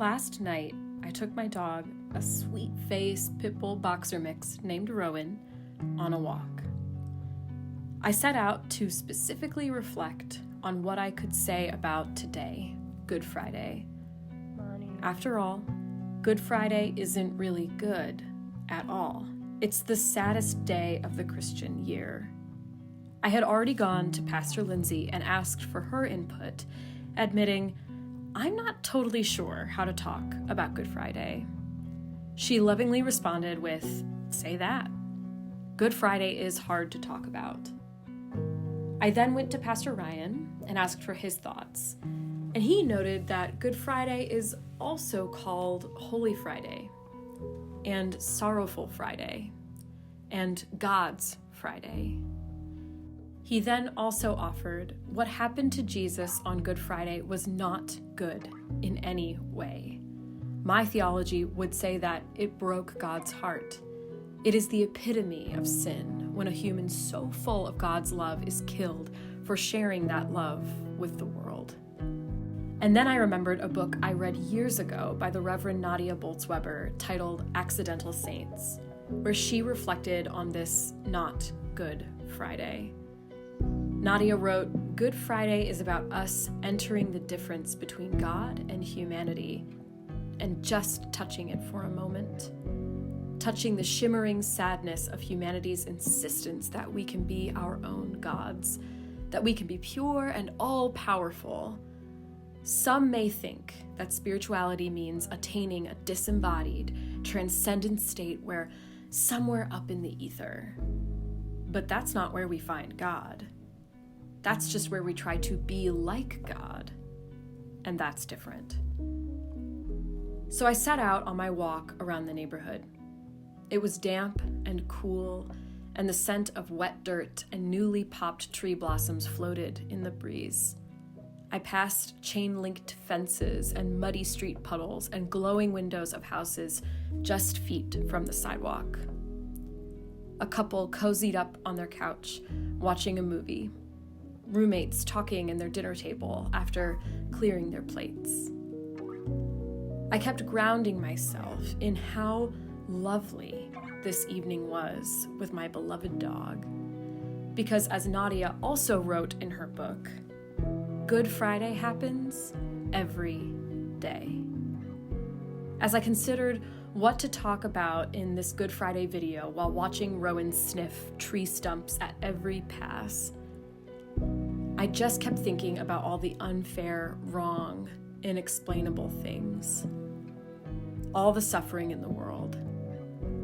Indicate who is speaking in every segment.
Speaker 1: Last night, I took my dog, a sweet-faced pit bull boxer mix named Rowan, on a walk. I set out to specifically reflect on what I could say about today, Good Friday. After all, Good Friday isn't really good at all. It's the saddest day of the Christian year. I had already gone to Pastor Lindsay and asked for her input, admitting, I'm not totally sure how to talk about Good Friday. She lovingly responded with, say that. Good Friday is hard to talk about. I then went to Pastor Ryan and asked for his thoughts, and he noted that Good Friday is also called Holy Friday, and Sorrowful Friday, and God's Friday. He then also offered what happened to Jesus on Good Friday was not good in any way. My theology would say that it broke God's heart. It is the epitome of sin when a human so full of God's love is killed for sharing that love with the world. And then I remembered a book I read years ago by the Reverend Nadia Bolz-Weber titled Accidental Saints, where she reflected on this not good Friday. Nadia wrote, Good Friday is about us entering the difference between God and humanity and just touching it for a moment. Touching the shimmering sadness of humanity's insistence that we can be our own gods, that we can be pure and all-powerful. Some may think that spirituality means attaining a disembodied, transcendent state where somewhere up in the ether. But that's not where we find God. That's just where we try to be like God, and that's different. So I set out on my walk around the neighborhood. It was damp and cool, and the scent of wet dirt and newly popped tree blossoms floated in the breeze. I passed chain-linked fences and muddy street puddles and glowing windows of houses just feet from the sidewalk. A couple cozied up on their couch, watching a movie. Roommates talking in their dinner table after clearing their plates. I kept grounding myself in how lovely this evening was with my beloved dog. Because as Nadia also wrote in her book, Good Friday happens every day. As I considered what to talk about in this Good Friday video while watching Rowan sniff tree stumps at every pass, I just kept thinking about all the unfair, wrong, inexplainable things. All the suffering in the world.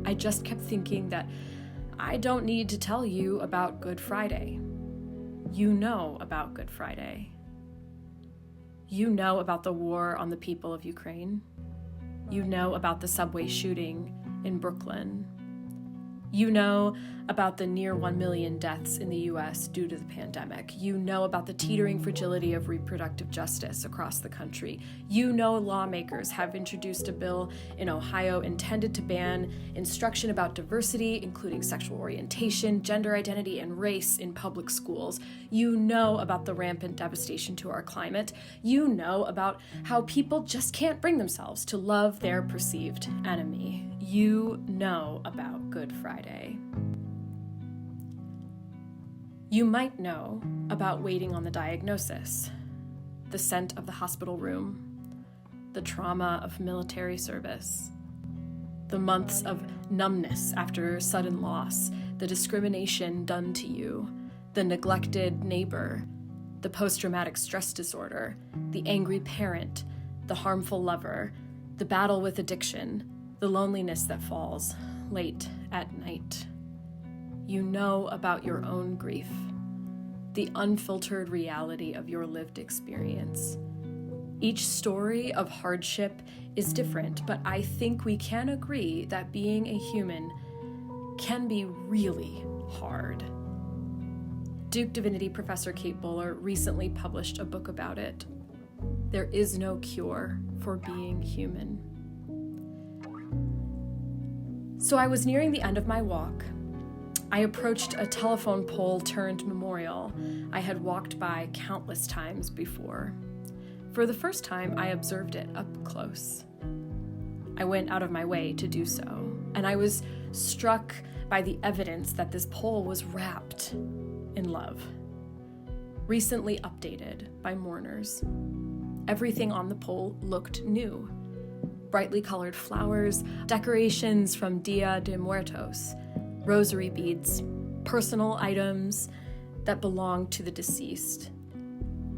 Speaker 1: I just kept thinking that I don't need to tell you about Good Friday. You know about Good Friday. You know about the war on the people of Ukraine. You know about the subway shooting in Brooklyn. You know about the near 1 million deaths in the U.S. due to the pandemic. You know about the teetering fragility of reproductive justice across the country. You know lawmakers have introduced a bill in Ohio intended to ban instruction about diversity, including sexual orientation, gender identity, and race in public schools. You know about the rampant devastation to our climate. You know about how people just can't bring themselves to love their perceived enemy. You know about Good Friday. You might know about waiting on the diagnosis, the scent of the hospital room, the trauma of military service, the months of numbness after sudden loss, the discrimination done to you, the neglected neighbor, the post-traumatic stress disorder, the angry parent, the harmful lover, the battle with addiction, the loneliness that falls late at night. You know about your own grief, the unfiltered reality of your lived experience. Each story of hardship is different, but I think we can agree that being a human can be really hard. Duke Divinity professor Kate Bowler recently published a book about it. There is no cure for being human. So I was nearing the end of my walk. I approached a telephone pole turned memorial I had walked by countless times before. For the first time, I observed it up close. I went out of my way to do so, and I was struck by the evidence that this pole was wrapped in love. Recently updated by mourners. Everything on the pole looked new. Brightly colored flowers, decorations from Dia de Muertos, rosary beads, personal items that belonged to the deceased.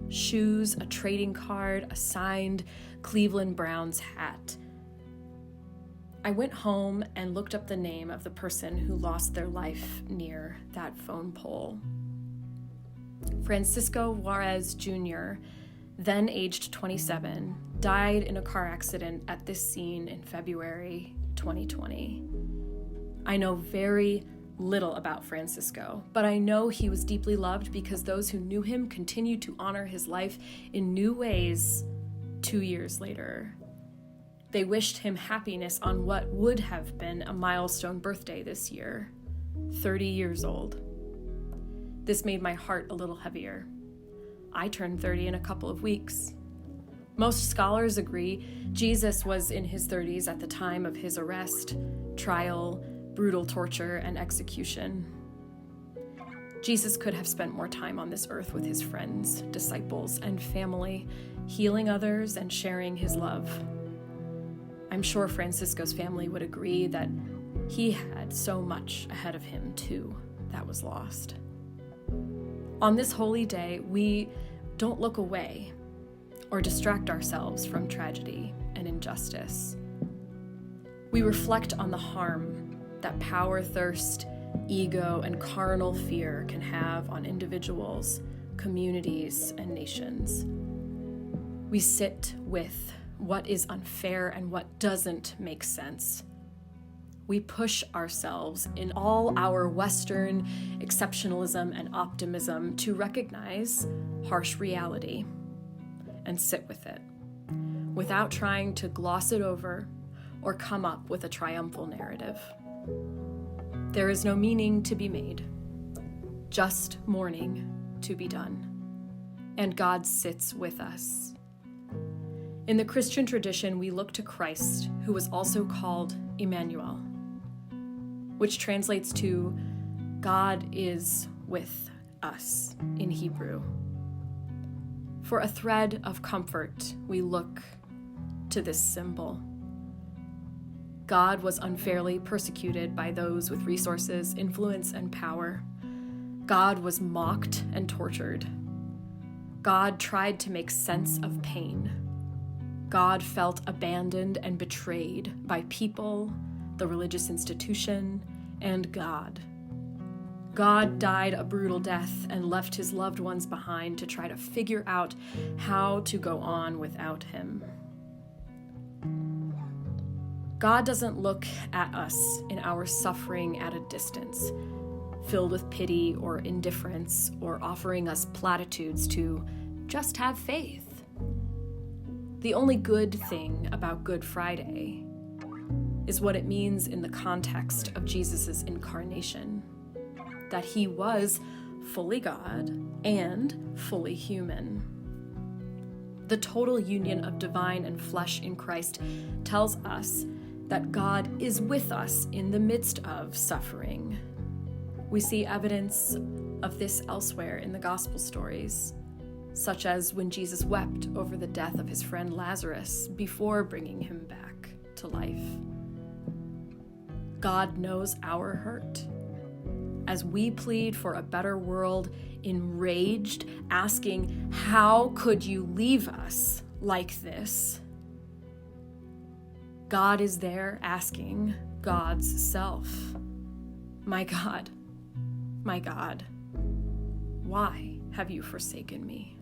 Speaker 1: Shoes, a trading card, a signed Cleveland Browns hat. I went home and looked up the name of the person who lost their life near that phone pole. Francisco Juarez Jr., then aged 27, died in a car accident at this scene in February 2020. I know very little about Francisco, but I know he was deeply loved because those who knew him continued to honor his life in new ways 2 years later. They wished him happiness on what would have been a milestone birthday this year, 30 years old. This made my heart a little heavier. I turned 30 in a couple of weeks. Most scholars agree Jesus was in his 30s at the time of his arrest, trial, brutal torture, and execution. Jesus could have spent more time on this earth with his friends, disciples, and family, healing others and sharing his love. I'm sure Francisco's family would agree that he had so much ahead of him, too, that was lost. On this holy day, we don't look away or distract ourselves from tragedy and injustice. We reflect on the harm that power, thirst, ego, and carnal fear can have on individuals, communities, and nations. We sit with what is unfair and what doesn't make sense. We push ourselves in all our Western exceptionalism and optimism to recognize harsh reality and sit with it, without trying to gloss it over or come up with a triumphal narrative. There is no meaning to be made, just mourning to be done, and God sits with us. In the Christian tradition, we look to Christ, who was also called Emmanuel, which translates to God is with us in Hebrew. For a thread of comfort, we look to this symbol. God was unfairly persecuted by those with resources, influence, and power. God was mocked and tortured. God tried to make sense of pain. God felt abandoned and betrayed by people, the religious institution, and God. God died a brutal death and left his loved ones behind to try to figure out how to go on without him. God doesn't look at us in our suffering at a distance, filled with pity or indifference, or offering us platitudes to just have faith. The only good thing about Good Friday is what it means in the context of Jesus' incarnation, that he was fully God and fully human. The total union of divine and flesh in Christ tells us that God is with us in the midst of suffering. We see evidence of this elsewhere in the gospel stories, such as when Jesus wept over the death of his friend Lazarus before bringing him back to life. God knows our hurt. As we plead for a better world, enraged, asking, "How could you leave us like this?" God is there asking God's self, my God, why have you forsaken me?"